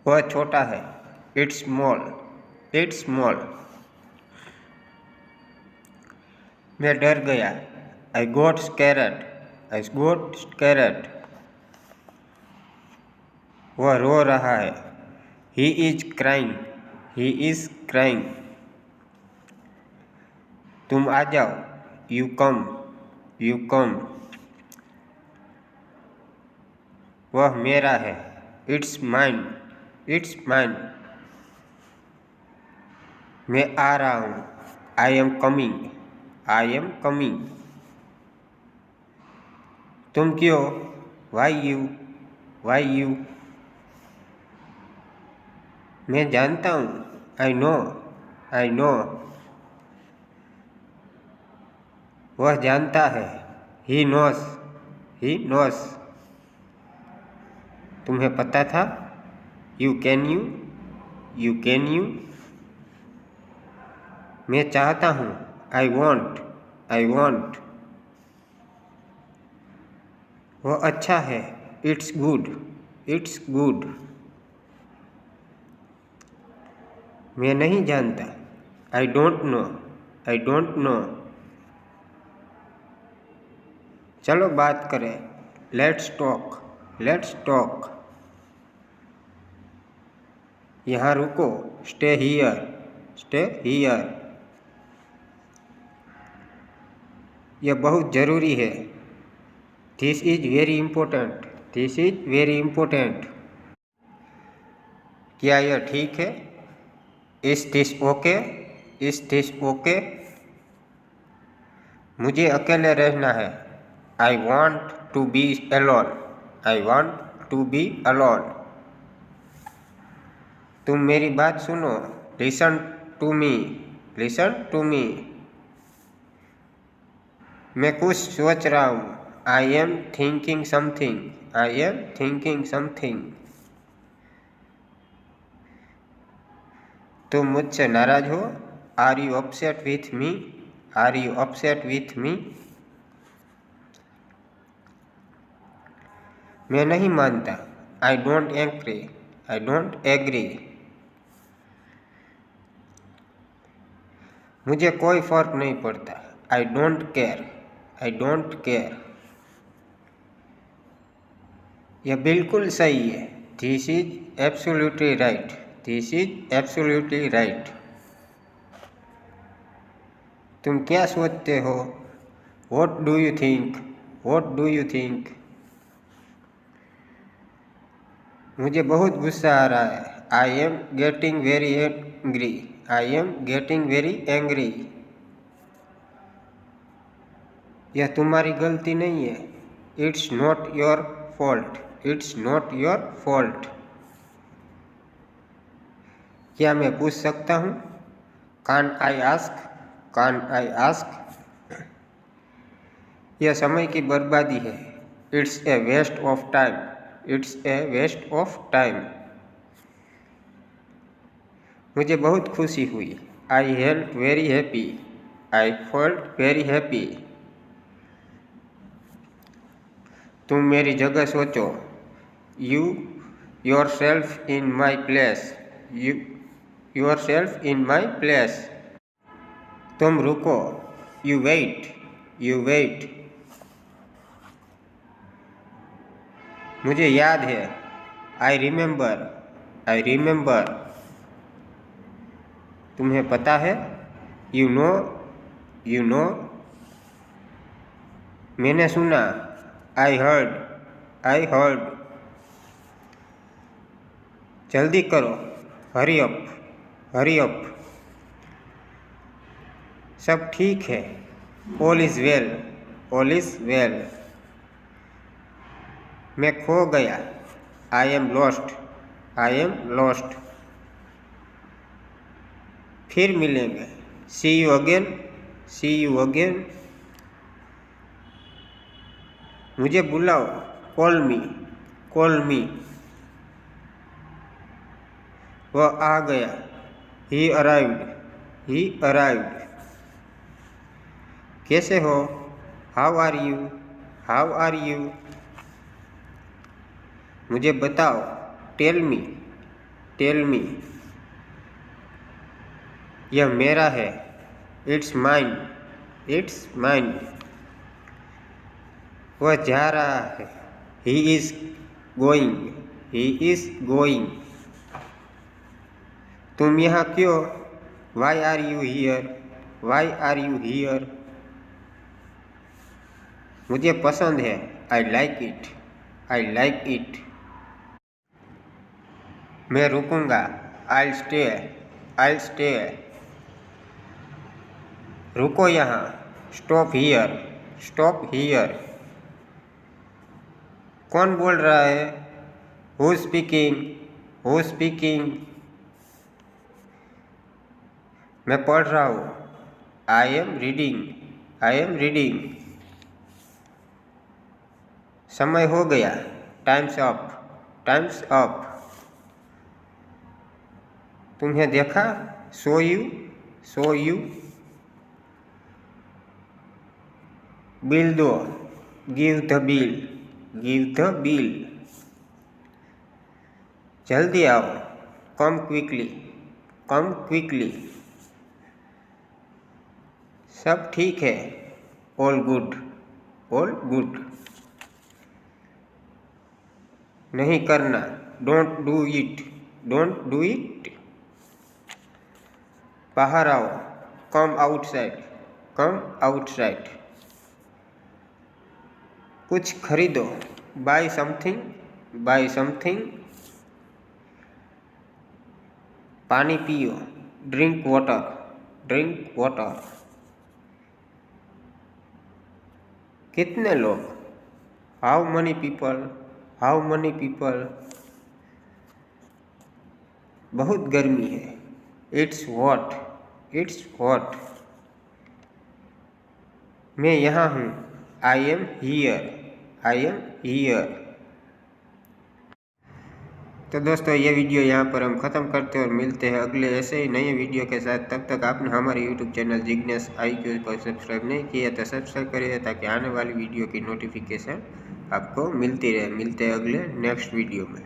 वह छोटा है। It's small. It's small. मैं डर गया। I got scared. I got scared. वह रो रहा है। He is crying. He is crying. तुम आ जाओ। You come. You come. वह मेरा है। It's mine. It's mine. मैं आ रहा हूँ। I am coming. I am coming. तुम क्यों? Why you? Why you? मैं जानता हूँ। I know. I know. वह जानता है। He knows. He knows. तुम्हें पता था? You can you? You can you? मैं चाहता हूँ। I want. I want. वह अच्छा है। It's good. It's good. मैं नहीं जानता। I don't know. I don't know. चलो बात करें। Let's talk. Let's talk. यहाँ रुको। Stay here. Stay here. यह बहुत ज़रूरी है। This is very important. This is very important. क्या यह ठीक है? Is this okay? Is this okay? मुझे अकेले रहना है। I want to be alone. I want to be alone. तुम मेरी बात सुनो। Listen to me. Listen to me. मैं कुछ सोच रहा हूँ। I am thinking something. I am thinking something. तुम मुझसे नाराज हो? Are you upset with me? Are you upset with me? मैं नहीं मानता। I don't agree. I don't agree. मुझे कोई फर्क नहीं पड़ता। I don't care. I don't care. यह बिल्कुल सही है। This is absolutely right. This is absolutely right. तुम क्या सोचते हो? What do you think? What do you think? मुझे बहुत गुस्सा आ रहा है। I am getting very angry. I am getting very angry. यह तुम्हारी गलती नहीं है। It's not your fault. It's not your fault. क्या मैं पूछ सकता हूँ? Can I ask? Can I ask? यह समय की बर्बादी है। It's a waste of time. It's a waste of time. मुझे बहुत खुशी हुई। I felt very happy. I felt very happy. तुम मेरी जगह सोचो। You yourself in my place. You yourself in my place. तुम रुको। You wait. You wait. मुझे याद है। I remember. I remember. तुम्हें पता है? You know. You know. मैंने सुना। I heard. I heard. जल्दी करो। Hurry up. Hurry up. सब ठीक है। All is well. All is well. मैं खो गया। I am lost. I am lost. फिर मिलेंगे। See you again. See you again. मुझे बुलाओ। Call me. Call me. वह आ गया। He arrived. He arrived. कैसे हो? How are you? How are you? मुझे बताओ। Tell me. Tell me. यह मेरा है। It's mine. It's mine. वह जा रहा है। He is going. He is going. तुम यहाँ क्यों? Y are you here? Why are you here? मुझे पसंद है। I like it. I like it. मैं रुकूंगा। I stay. I stay. रुको यहाँ। Stop here. Stop here. कौन बोल रहा है? Who speaking? Who speaking? मैं पढ़ रहा हूँ। I am reading. I am reading. समय हो गया। Time's up. Time's up. तुम्हें देखा? Saw you. Saw you. बिल दो। Give the bill. Give the bill. जल्दी आओ। कम क्विकली। Come quickly. सब ठीक है। All good. All good. नहीं करना। Don't do it. Don't do it. बाहर आओ। Come outside. Come outside. कुछ खरीदो। Buy something. Buy something. पानी पियो। Drink water. Drink water. कितने लोग? How money people? How money people? बहुत गर्मी है। It's hot. It's hot. मैं यहाँ हूँ। I am here. I am here. तो दोस्तों ये वीडियो यहाँ पर हम ख़त्म करते हैं और मिलते हैं अगले ऐसे ही नए वीडियो के साथ। तब तक आपने हमारे यूट्यूब चैनल जिग्नेश IQ को सब्सक्राइब नहीं किया तो सब्सक्राइब करिए ताकि आने वाली वीडियो की नोटिफिकेशन आपको मिलती रहे। मिलते हैं अगले नेक्स्ट वीडियो में।